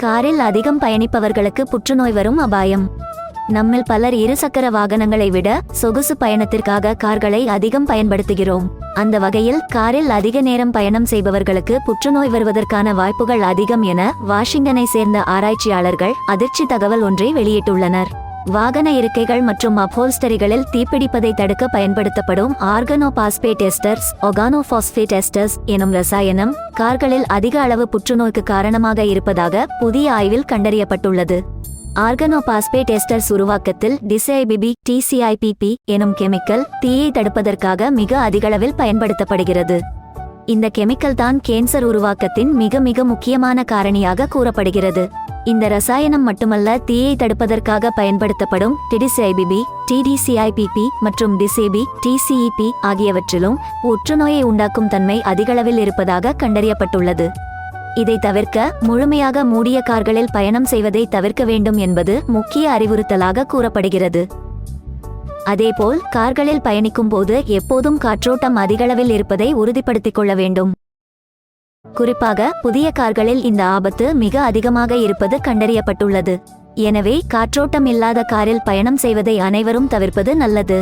காரில் அதிகம் பயணிப்பவர்களுக்கு புற்றுநோய் வரும் அபாயம். நம்மில் பலர் இருசக்கர வாகனங்களை விட சொகுசு பயணத்திற்காக கார்களை அதிகம் பயன்படுத்துகிறோம். அந்த வகையில் காரில் அதிக நேரம் பயணம் செய்பவர்களுக்கு புற்றுநோய் வருவதற்கான வாய்ப்புகள் அதிகம் என வாஷிங்டனை சேர்ந்த ஆராய்ச்சியாளர்கள் அதிர்ச்சி தகவல் ஒன்றை வெளியிட்டுள்ளனர். வாகன இருக்கைகள் மற்றும் அப்ஹோல்ஸ்டரிகளில் தீப்பிடிப்பதை தடுக்க பயன்படுத்தப்படும் ஆர்கனோபாஸ்பேட் எஸ்டர்ஸ் ஒர்கானோபாஸ்பேட் எஸ்டர்ஸ் எனும் ரசாயனம் கார்களில் அதிக அளவு புற்றுநோய்க்கு காரணமாக இருப்பதாக புதிய ஆய்வில் கண்டறியப்பட்டுள்ளது. ஆர்கனோபாஸ்பேட் எஸ்டர்ஸ் உருவாக்கத்தில் டிசைபிபி டிசிஐபிபி எனும் கெமிக்கல் தீயை தடுப்பதற்காக மிக அதிகளவில் பயன்படுத்தப்படுகிறது. இந்த கெமிக்கல் தான் கேன்சர் உருவாக்கத்தின் மிக மிக முக்கியமான காரணியாக கூறப்படுகிறது. இந்த ரசாயனம் மட்டுமல்ல, தீயை தடுப்பதற்காக பயன்படுத்தப்படும் டிடிசிஐபிபி டிடிசிஐபிபி மற்றும் டிசேபி டிசிஇபி ஆகியவற்றிலும் புற்றுநோயை உண்டாக்கும் தன்மை அதிகளவில் இருப்பதாக கண்டறியப்பட்டுள்ளது. இதை தவிர்க்க முழுமையாக மூடிய கார்களில் பயணம் செய்வதை தவிர்க்க வேண்டும் என்பது முக்கிய அறிவுறுத்தலாக கூறப்படுகிறது. அதேபோல் கார்களில் பயணிக்கும் போது எப்போதும் காற்றோட்டம் அதிகளவில் இருப்பதை உறுதிப்படுத்திக் கொள்ள வேண்டும். குறிப்பாக புதிய கார்களில் இந்த ஆபத்து மிக அதிகமாக இருப்பது கண்டறியப்பட்டுள்ளது. எனவே காற்றோட்டம் இல்லாத காரில் பயணம் செய்வதை அனைவரும் தவிர்ப்பது நல்லது.